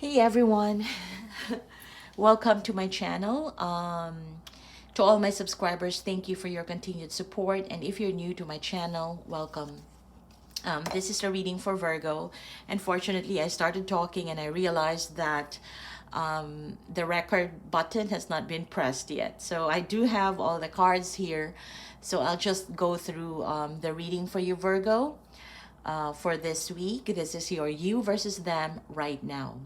Hey everyone, welcome to my channel. To all my subscribers, thank you for your continued support. And if you're new to my channel, welcome. This is a reading for Virgo. Unfortunately, I started talking and I realized that the record button has not been pressed yet. So I do have all the cards here. So I'll just go through the reading for you, Virgo, for this week. This is your you versus them right now.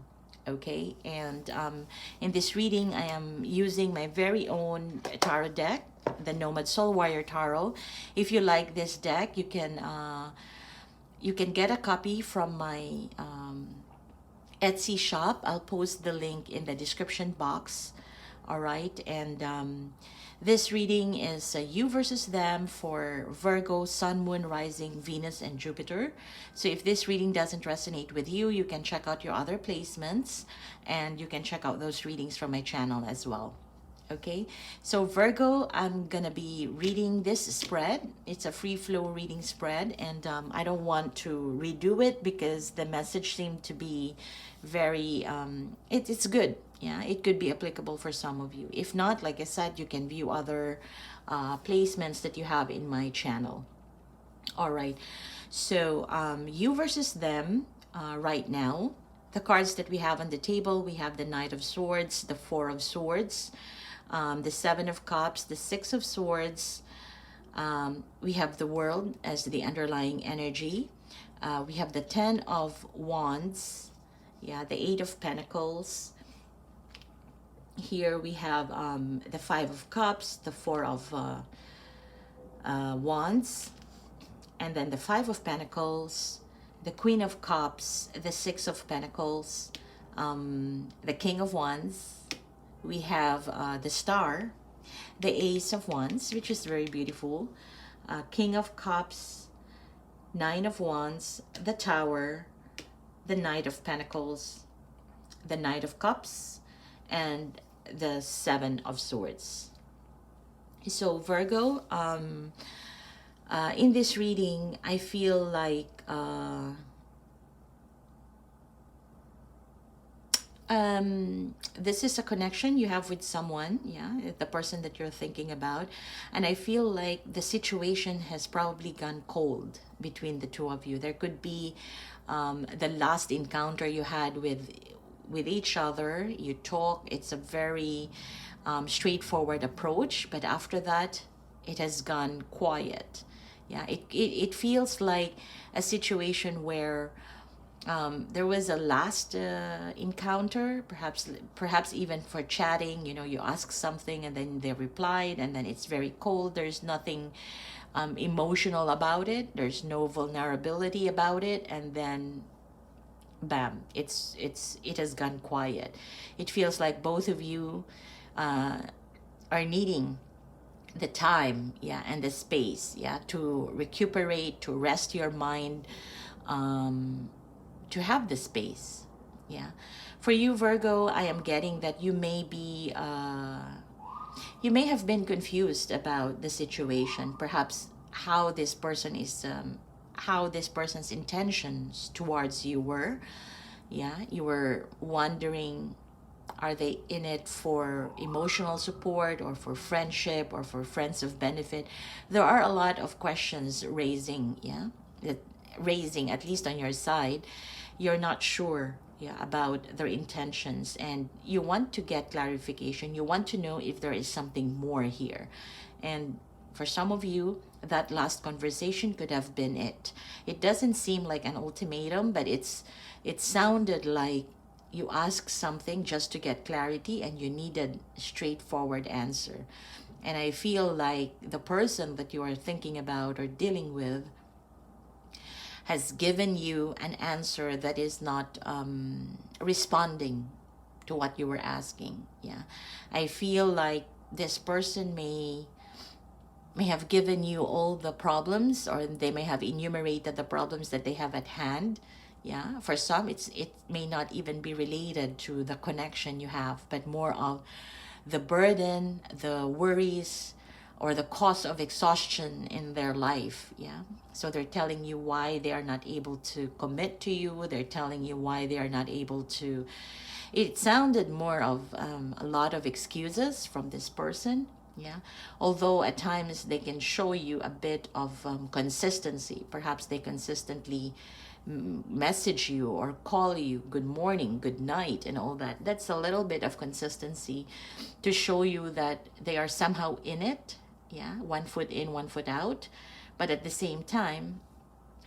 Okay, and in this reading, I am using my very own tarot deck, the NomadSoulWarrior Tarot. If you like this deck, you can get a copy from my Etsy shop. I'll post the link in the description box. All right, and this reading is you versus them for Virgo, Sun, Moon, Rising, Venus, and Jupiter. So if this reading doesn't resonate with you, you can check out your other placements and you can check out those readings from my channel as well. Okay, so Virgo, I'm gonna be reading this spread. It's a free flow reading spread, and I don't want to redo it because the message seemed to be very it's good. Yeah, it could be applicable for some of you. If not, like I said, you can view other placements that you have in my channel. All right, so you versus them right now. The cards that we have on the table, we have the Knight of Swords, the Four of Swords, the Seven of Cups, the Six of Swords. We have the World as the underlying energy. We have the Ten of Wands, yeah, the Eight of Pentacles. Here we have the Five of Cups, the Four of Wands, and then the Five of Pentacles, the Queen of Cups, the Six of Pentacles, the King of Wands. We have the Star, the Ace of Wands, which is very beautiful, King of Cups, Nine of Wands, the Tower, the Knight of Pentacles, the Knight of Cups, and the Seven of Swords. So Virgo, in this reading, I feel like this is a connection you have with someone, yeah, the person that you're thinking about, and I feel like the situation has probably gone cold between the two of you. There could be the last encounter you had with each other. You talk, it's a very straightforward approach, but after that it has gone quiet. Yeah, it feels like a situation where there was a last encounter, perhaps even for chatting. You know, you ask something and then they replied, and then it's very cold. There's nothing emotional about it. There's no vulnerability about it, and then bam, it has gone quiet. It feels like both of you are needing the time, yeah, and the space, yeah, to recuperate, to rest your mind, to have the space. Yeah, for you, Virgo, I am getting that you may be you may have been confused about the situation, perhaps how this person is how this person's intentions towards you were. Yeah, you were wondering, are they in it for emotional support or for friendship or for friends of benefit? There are a lot of questions raising, yeah, that raising, at least on your side. You're not sure, yeah, about their intentions, and you want to get clarification. You want to know if there is something more here. And for some of you, that last conversation could have been it. It doesn't seem like an ultimatum, but it sounded like you asked something just to get clarity and you needed a straightforward answer. And I feel like the person that you are thinking about or dealing with has given you an answer that is not responding to what you were asking. Yeah, I feel like this person may have given you all the problems, or they may have enumerated the problems that they have at hand. Yeah, for some it may not even be related to the connection you have, but more of the burden, the worries, or the cause of exhaustion in their life. Yeah, so they're telling you why they are not able to commit to you. They're telling you why they are not able to. It sounded more of a lot of excuses from this person. Yeah, although at times they can show you a bit of consistency. Perhaps they consistently message you or call you good morning, good night, and all that. That's a little bit of consistency to show you that they are somehow in it. Yeah, one foot in, one foot out. But at the same time,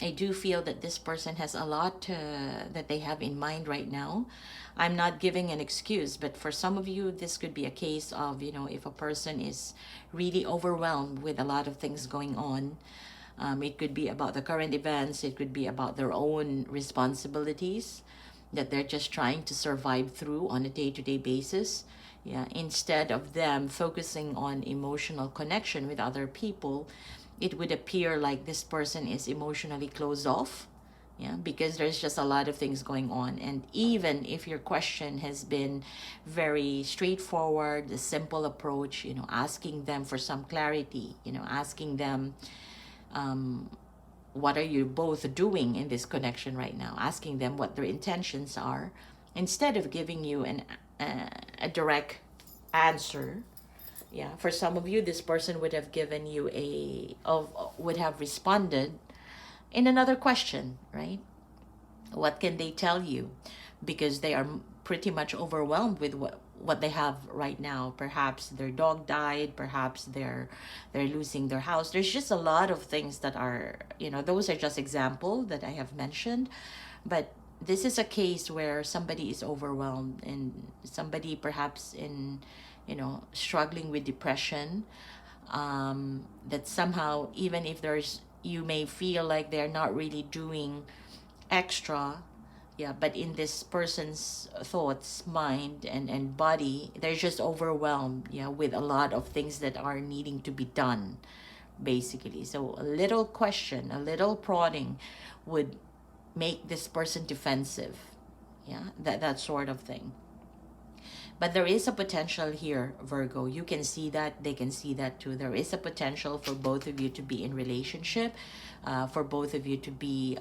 I do feel that this person has a lot that they have in mind right now. I'm not giving an excuse, but for some of you, this could be a case of, you know, if a person is really overwhelmed with a lot of things going on. It could be about the current events. It could be about their own responsibilities that they're just trying to survive through on a day-to-day basis. Yeah, instead of them focusing on emotional connection with other people, it would appear like this person is emotionally closed off. Yeah, because there's just a lot of things going on. And even if your question has been very straightforward, the simple approach, you know, asking them for some clarity, you know, asking them, what are you both doing in this connection right now, asking them what their intentions are, instead of giving you a direct answer. Yeah, for some of you, this person would have given you would have responded in another question, right? What can they tell you? Because they are pretty much overwhelmed with what they have right now. Perhaps their dog died, perhaps they're losing their house. There's just a lot of things that are, you know, those are just examples that I have mentioned. But this is a case where somebody is overwhelmed, and somebody perhaps in, you know, struggling with depression, that somehow, even if you may feel like they're not really doing extra, yeah, but in this person's thoughts, mind, and body, they're just overwhelmed, yeah, with a lot of things that are needing to be done, basically. So a little question, a little prodding would make this person defensive. Yeah, that sort of thing. But there is a potential here, Virgo. You can see that, they can see that too. There is a potential for both of you to be in relationship, for both of you to be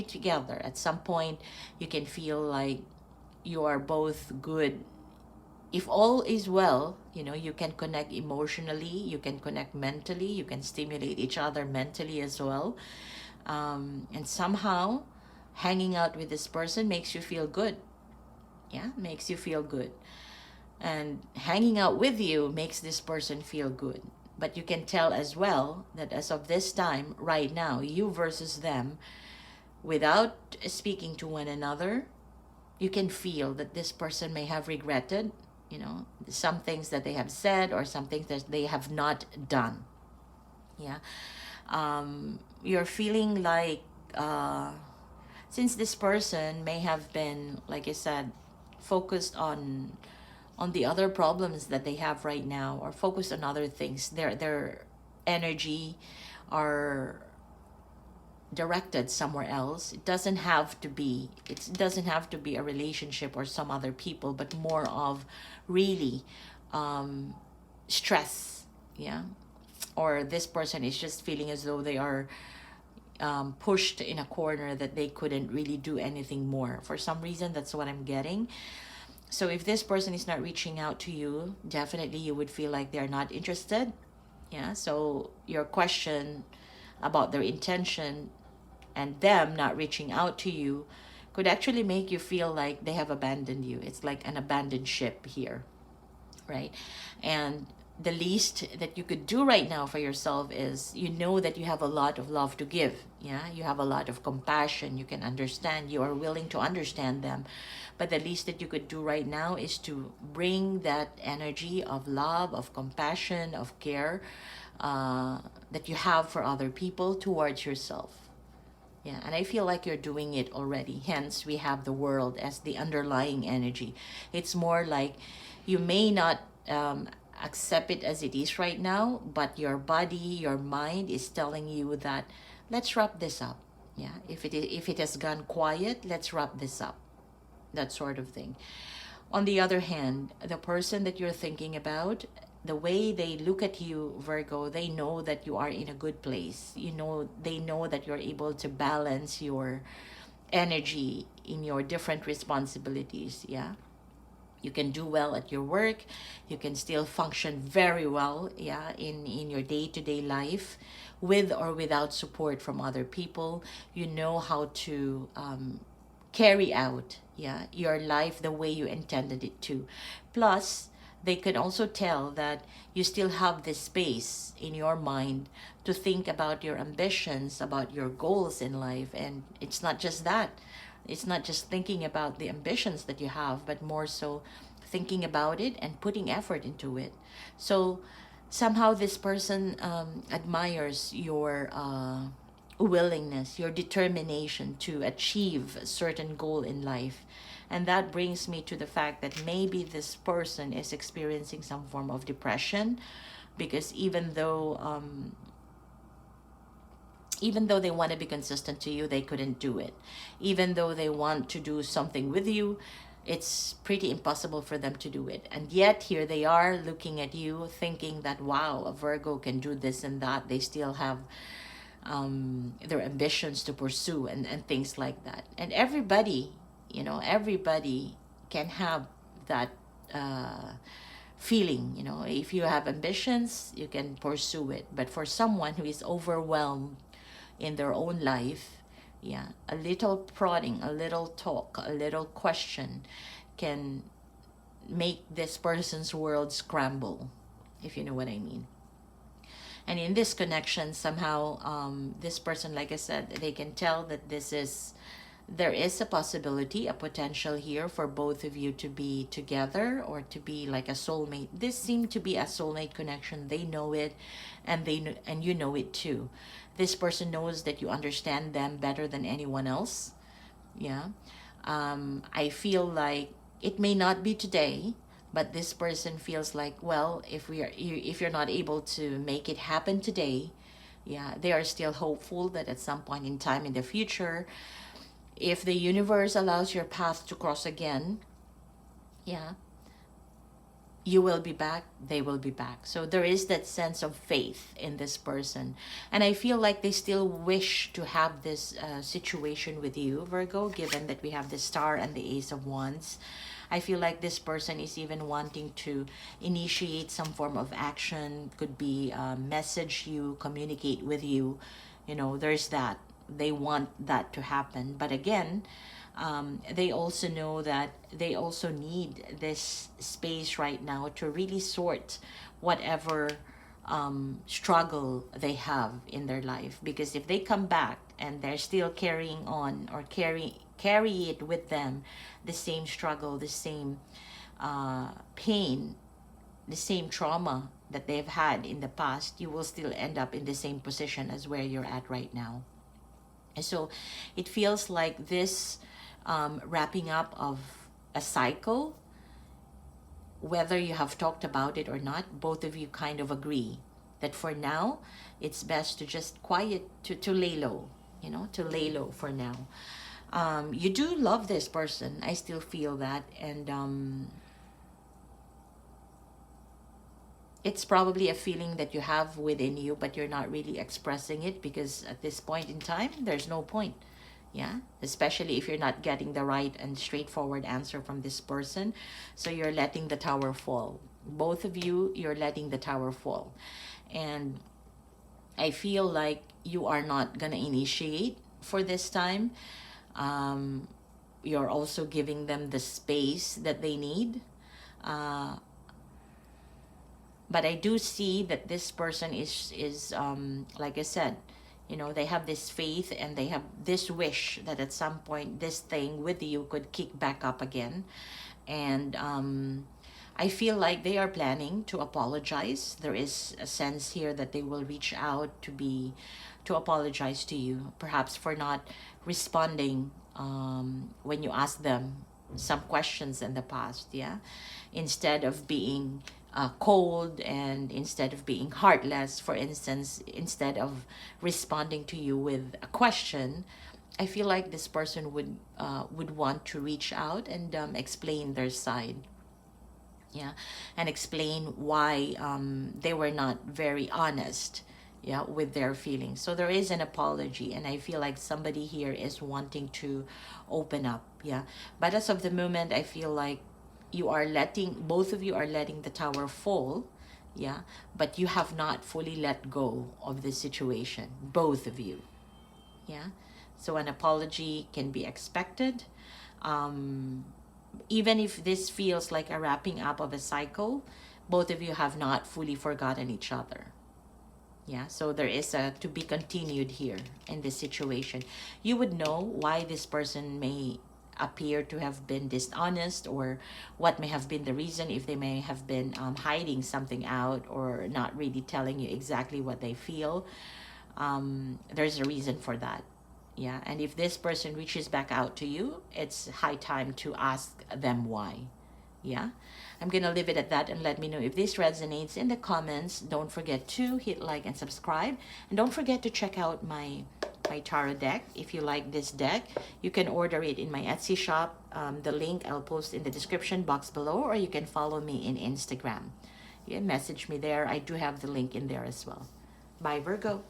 together. At some point, you can feel like you are both good. If all is well, you know, you can connect emotionally, you can connect mentally, you can stimulate each other mentally as well. And somehow, hanging out with this person makes you feel good. Yeah, makes you feel good. And hanging out with you makes this person feel good. But you can tell as well that as of this time, right now, you versus them, without speaking to one another, you can feel that this person may have regretted, you know, some things that they have said or some things that they have not done. Yeah. You're feeling like, since this person may have been, like I said, focused on the other problems that they have right now, or focused on other things, their energy are directed somewhere else. It doesn't have to be a relationship or some other people, but more of really stress. Yeah, or this person is just feeling as though they are pushed in a corner, that they couldn't really do anything more for some reason. That's what I'm getting. So if this person is not reaching out to you, definitely you would feel like they're not interested. Yeah, so your question about their intention and them not reaching out to you could actually make you feel like they have abandoned you. It's like an abandoned ship here, right? And the least that you could do right now for yourself is, you know that you have a lot of love to give. Yeah, you have a lot of compassion. You can understand, you are willing to understand them. But the least that you could do right now is to bring that energy of love, of compassion, of care, that you have for other people towards yourself. Yeah, and I feel like you're doing it already. Hence, we have the world as the underlying energy. It's more like you may not accept it as it is right now, but your body, your mind is telling you that, let's wrap this up. Yeah, if it has gone quiet, let's wrap this up. That sort of thing. On the other hand, the person that you're thinking about, the way they look at you, Virgo, they know that you are in a good place. You know, they know that you're able to balance your energy in your different responsibilities. Yeah, you can do well at your work. You can still function very well, yeah, in your day-to-day life, with or without support from other people. You know how to carry out, yeah, your life the way you intended it to. Plus, they can also tell that you still have this space in your mind to think about your ambitions, about your goals in life. And it's not just that, it's not just thinking about the ambitions that you have, but more so thinking about it and putting effort into it. So somehow this person admires your willingness, your determination to achieve a certain goal in life. And that brings me to the fact that maybe this person is experiencing some form of depression, because even though they want to be consistent to you, they couldn't do it. Even though they want to do something with you, it's pretty impossible for them to do it. And yet here they are looking at you thinking that, wow, a Virgo can do this and that. They still have their ambitions to pursue, and things like that. And everybody, you know, everybody can have that feeling. You know, if you have ambitions, you can pursue it. But for someone who is overwhelmed in their own life, yeah, a little prodding, a little talk, a little question can make this person's world scramble, if you know what I mean. And in this connection, somehow this person, like I said, they can tell that there is a possibility, a potential here for both of you to be together, or to be like a soulmate. This seemed to be a soulmate connection. They know it, and and you know it too. This person knows that you understand them better than anyone else. Yeah. I feel like it may not be today, but this person feels like, well, if you're not able to make it happen today, yeah, they are still hopeful that at some point in time in the future, if the universe allows your path to cross again, yeah, you will be back, they will be back. So there is that sense of faith in this person. And I feel like they still wish to have this situation with you, Virgo, given that we have the Star and the Ace of Wands. I feel like this person is even wanting to initiate some form of action. Could be message you, communicate with you. You know, there's that. They want that to happen. But again, they also know that they also need this space right now to really sort whatever struggle they have in their life. Because if they come back and they're still carrying on, or carry it with them, the same struggle, the same pain, the same trauma that they've had in the past, you will still end up in the same position as where you're at right now. And so it feels like this wrapping up of a cycle, whether you have talked about it or not, both of you kind of agree that for now, it's best to just to lay low, you know, to lay low for now. You do love this person. I still feel that. And it's probably a feeling that you have within you, but you're not really expressing it, because at this point in time, there's no point. Yeah, especially if you're not getting the right and straightforward answer from this person. So you're letting the tower fall. Both of you, you're letting the tower fall. And I feel like you are not gonna initiate for this time. You're also giving them the space that they need. But I do see that this person is like I said, you know, they have this faith and they have this wish that at some point this thing with you could kick back up again. And I feel like they are planning to apologize. There is a sense here that they will reach out to apologize to you, perhaps for not responding when you ask them some questions in the past. Yeah, instead of being cold, and instead of being heartless, for instance, instead of responding to you with a question, I feel like this person would want to reach out and explain their side. yeah, and explain why they were not very honest, yeah, with their feelings. So there is an apology, and I feel like somebody here is wanting to open up, yeah. But as of the moment, I feel like you are letting, both of you are letting the tower fall, yeah, but you have not fully let go of the situation, both of you, yeah. So an apology can be expected. um Even if this feels like a wrapping up of a cycle, both of you have not fully forgotten each other. Yeah, so there is a to be continued here in this situation. You would know why this person may appear to have been dishonest, or what may have been the reason, if they may have been hiding something out or not really telling you exactly what they feel. There's a reason for that. Yeah, and if this person reaches back out to you, it's high time to ask them why. Yeah, I'm gonna leave it at that, and let me know if this resonates in the comments. Don't forget to hit like and subscribe, and don't forget to check out my tarot deck. If you like this deck, you can order it in my Etsy shop. The link I'll post in the description box below, or you can follow me in Instagram. Yeah, message me there. I do have the link in there as well. Bye, Virgo.